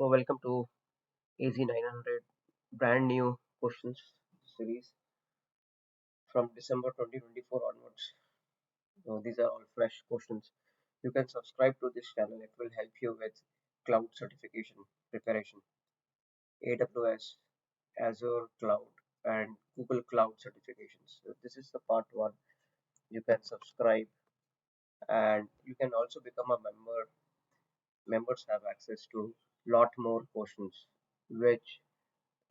So welcome to AZ 900 brand new questions series from December 2024 onwards. So these are all fresh questions. You can subscribe to this channel. It will help you with cloud certification preparation, AWS, Azure Cloud, and Google Cloud certifications. So this is the part one. You can subscribe and you can also become a member. Members have access to lot more questions, which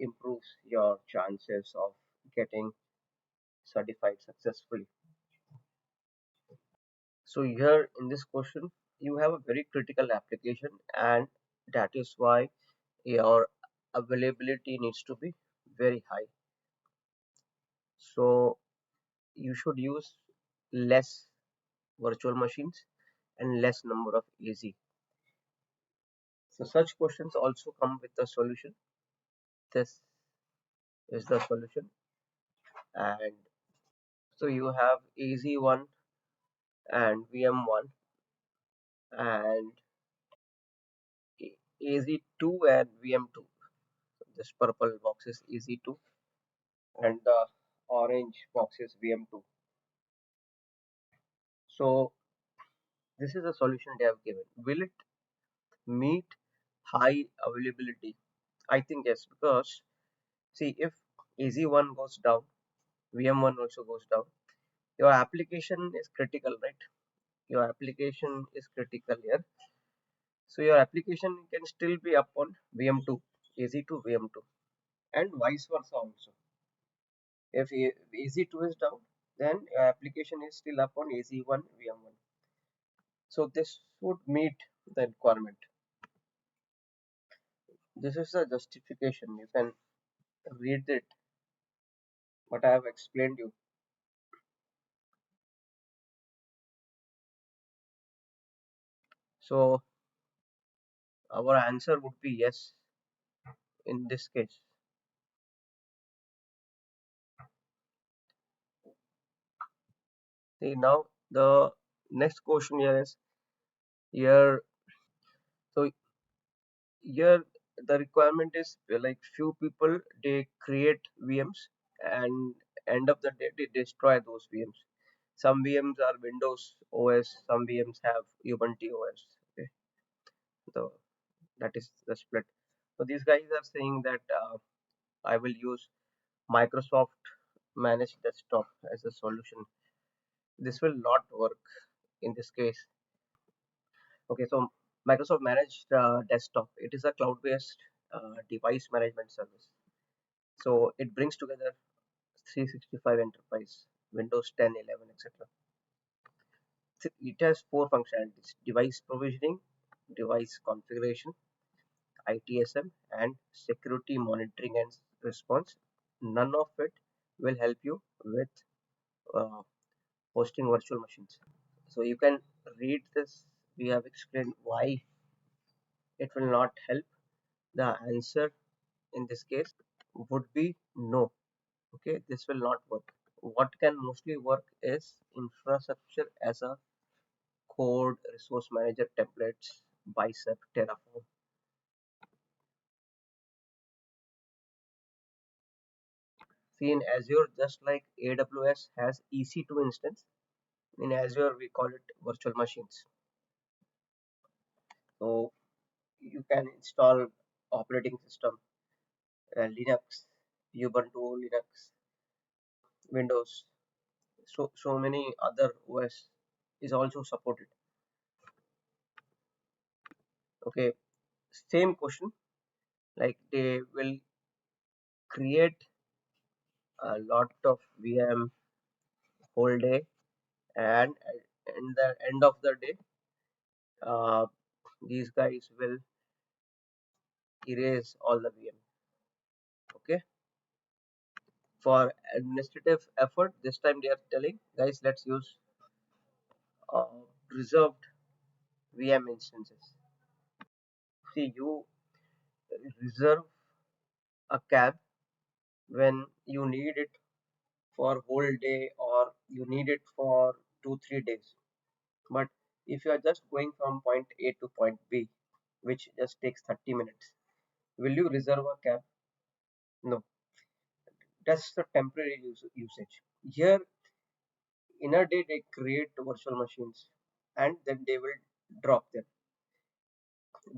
improves your chances of getting certified successfully. So here in this question, you have a very critical application, and that is why your availability needs to be very high. So you should use less virtual machines and less number of AZ. So such questions also come with a solution. This is the solution, and so you have AZ1 and VM1 and AZ2 and VM2. This purple box is AZ2 and the orange box is VM2. So this is the solution they have given. Will it meet high availability? I think yes, because see, if AZ1 goes down, VM1 also goes down, your application is critical, right? Your application is critical here. So your application can still be up on VM2, AZ2, VM2, and vice versa also. If AZ2 is down, then your application is still up on AZ1, VM1. So this would meet the requirement. This is the justification. You can read it, what I have explained you. So our answer would be yes in this case. See, now the next question here is here. So here the requirement is like few people they create VMs and end of the day they destroy those VMs. Some VMs are Windows OS, some VMs have Ubuntu OS. Okay, so that is the split. So these guys are saying that I will use Microsoft Managed Desktop as a solution. This will not work in this case. Okay, so Microsoft Managed Desktop, it is a cloud-based device management service. So it brings together 365 Enterprise, Windows 10, 11, etc. It has four functionalities: device provisioning, device configuration, ITSM, and security monitoring and response. None of it will help you with uh, hosting virtual machines. So you can read this. We have explained why it will not help. The answer in this case would be no. Okay, this will not work. What can mostly work is infrastructure as a code, resource manager templates, bicep, terraform. See, in Azure, just like AWS has EC2 instance, in Azure we call it virtual machines. So you can install operating system, Linux, Ubuntu, Linux, Windows. So many other OS is also supported. Okay, same question, like they will create a lot of VM whole day, and in the end of the day, uh, these guys will erase all the VM. Okay, for administrative effort, this time they are telling guys, let's use uh, reserved VM instances. See, you reserve a cab when you need it for whole day or you need it for 2 3 days. But if you are just going from point A to point B, which just takes 30 minutes, Will you reserve a cab? No, that's the temporary usage. Here, in a day, they create virtual machines and then they will drop them.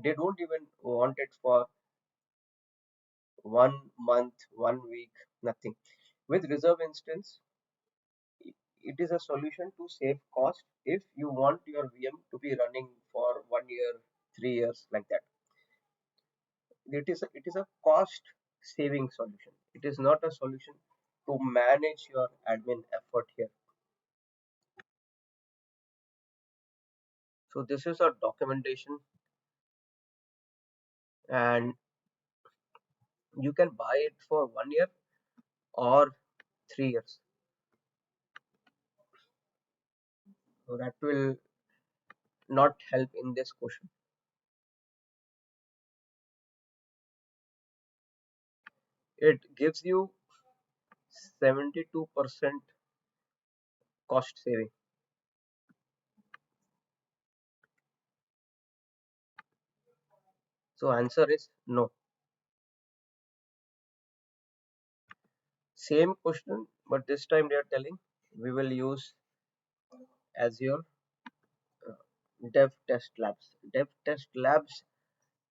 They don't even want it for 1 month, 1 week, nothing. With reserve instance, it is a solution to save cost if you want your VM to be running for 1 year, 3 years, like that. It is a cost saving solution. It is not a solution to manage your admin effort here. So this is a documentation, and you can buy it for 1 year or 3 years. So that will not help in this question. It gives you 72% cost saving. So answer is no. Same question, but this time they are telling we will use Azure DevTest labs. DevTest labs,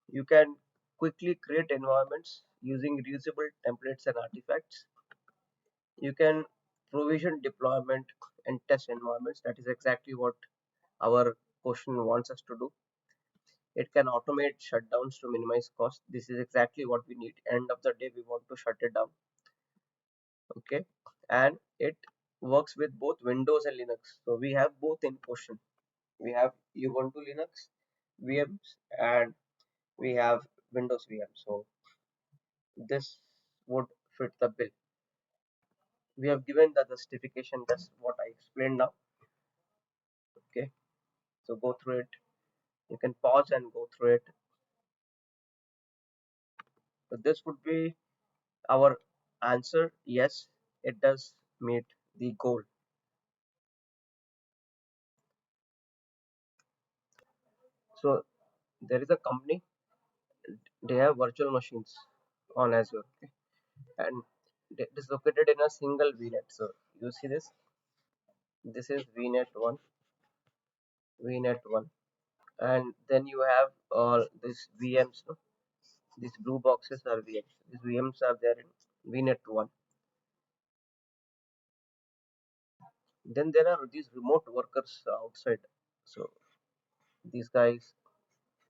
you can quickly create environments using reusable templates and artifacts. You can provision deployment and test environments. That is exactly what our question wants us to do. It can automate shutdowns to minimize cost. This is exactly what we need. End of the day, we want to shut it down. Okay, and it works with both Windows and Linux. So we have both in question. We have Ubuntu Linux VMs and we have Windows VM. So this would fit the bill. We have given the justification. That's what I explained now. Okay, so go through it. You can pause and go through it. So this would be our answer. Yes, it does meet the goal. So there is a company. They have virtual machines on Azure, okay? And it is located in a single VNet. So you see this. This is VNet one, VNet one, and then you have this VMs. No? These blue boxes are VMs. These VMs are there in VNet one. Then there are these remote workers outside. So these guys,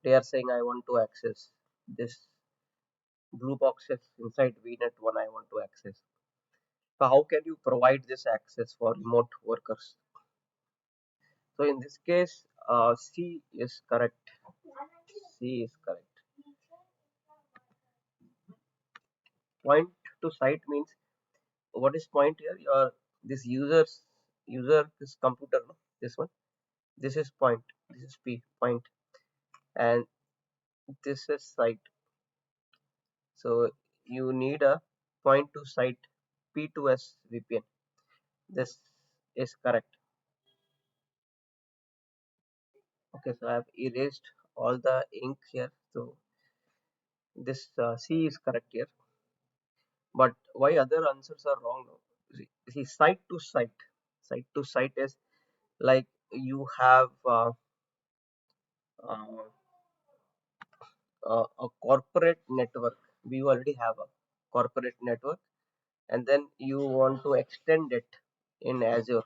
they are saying I want to access this blue boxes inside VNet one. I want to access. So how can you provide this access for remote workers? So in this case, C is correct. C is correct. Point to site means, what is point here? Your this user this computer, no? This one. This is point. This is P point, and this is site. So you need a point to site P2S VPN. This is correct. Okay, so I have erased all the ink here. So this C is correct here. But why other answers are wrong now? See, site to site is like you have uh, a corporate network. We already have a corporate network, and then you want to extend it in Azure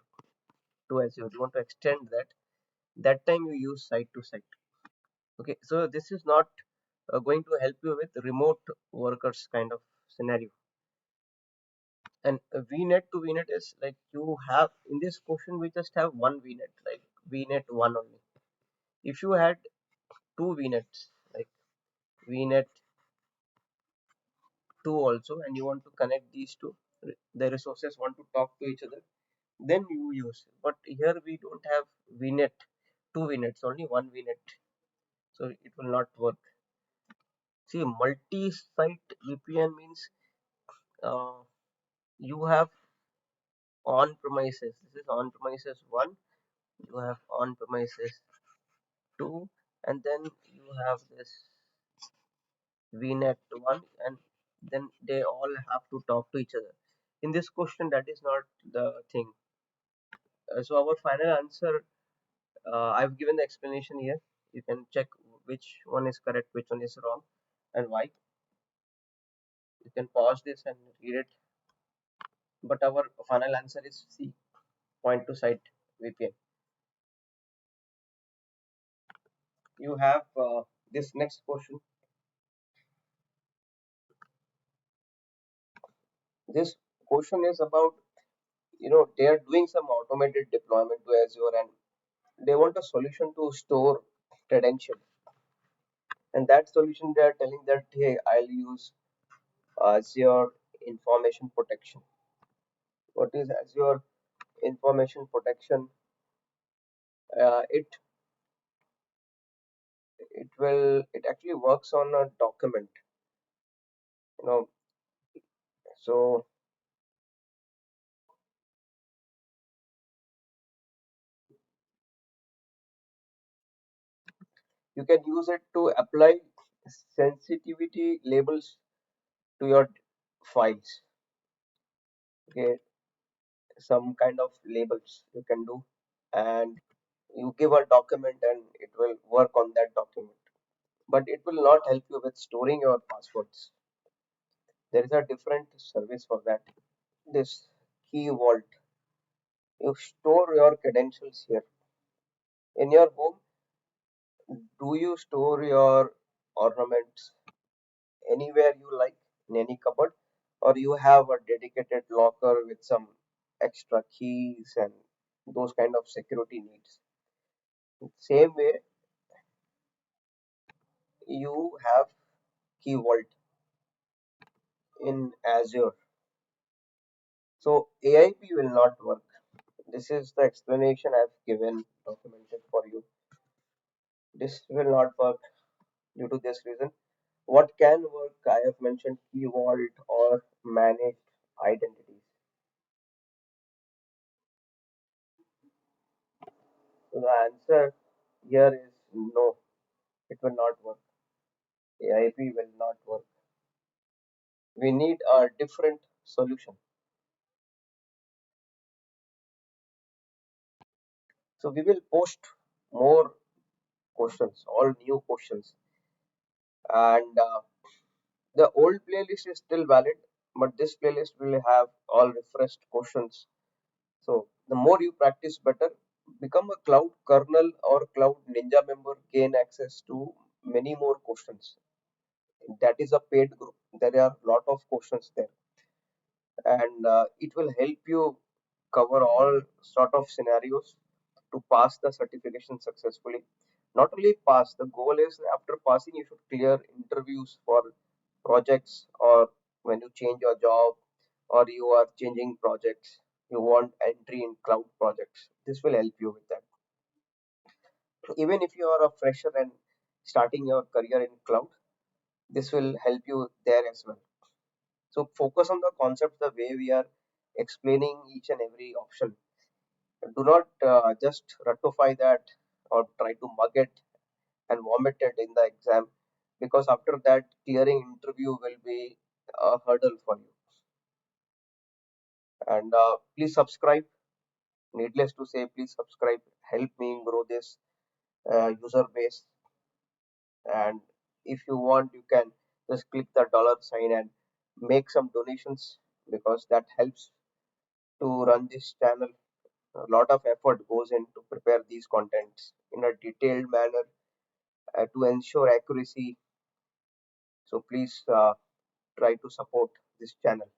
to Azure. You want to extend that. That time you use site to site. Okay, so this is not going to help you with remote workers kind of scenario. And VNet to VNet is like you have in this question we just have one VNet, like VNet one only. If you had two VNets, like VNet two also, and you want to connect these two, the resources want to talk to each other, then you use. But here we don't have VNet, two VNets, only one VNet, so it will not work. See, multi-site VPN means uh, you have on premises. This is on premises one. You have on premises two, and then you have this VNet one, and then they all have to talk to each other. In this question, that is not the thing. So our final answer, I've given the explanation here. You can check which one is correct, which one is wrong, and why. You can pause this and read it. But our final answer is C, point to site VPN. You have this next question. This question is about, they are doing some automated deployment to Azure, and they want a solution to store credential. And that solution, they are telling that, hey, I'll use Azure information protection. What is Azure information protection? It actually works on a document, you know. So you can use it to apply sensitivity labels to your files. Okay, some kind of labels you can do, and you give a document and it will work on that document, but it will not help you with storing your passwords. There is a different service for that. This key vault, you store your credentials here in your home. Do you store your ornaments anywhere you like, in any cupboard, or you have a dedicated locker with some extra keys and those kind of security needs? Same way, you have key vault in Azure. So AIP will not work. This is the explanation I've given, documented for you. This will not work due to this reason. What can work? I have mentioned key vault or managed identities. So the answer here is no, it will not work. AIP will not work. We need a different solution. So we will post more questions, all new questions, and the old playlist is still valid, but this playlist will have all refreshed questions. So the more you practice, better. Become a cloud kernel or cloud ninja member, gain access to many more questions. That is a paid group. There are a lot of questions there, and it will help you cover all sort of scenarios to pass the certification successfully. Not only pass, the goal is after passing you should clear interviews for projects, or when you change your job or you are changing projects, you want entry in cloud projects. This will help you with that. Even if you are a fresher and starting your career in cloud, this will help you there as well. So focus on the concept the way we are explaining each and every option. Do not just ratify that or try to mug it and vomit it in the exam, because after that clearing interview will be a hurdle for you. And please subscribe. Needless to say, please subscribe. Help me grow this user base. And if you want, you can just click the dollar sign and make some donations, because that helps to run this channel. A lot of effort goes in to prepare these contents in a detailed manner to ensure accuracy. So please try to support this channel.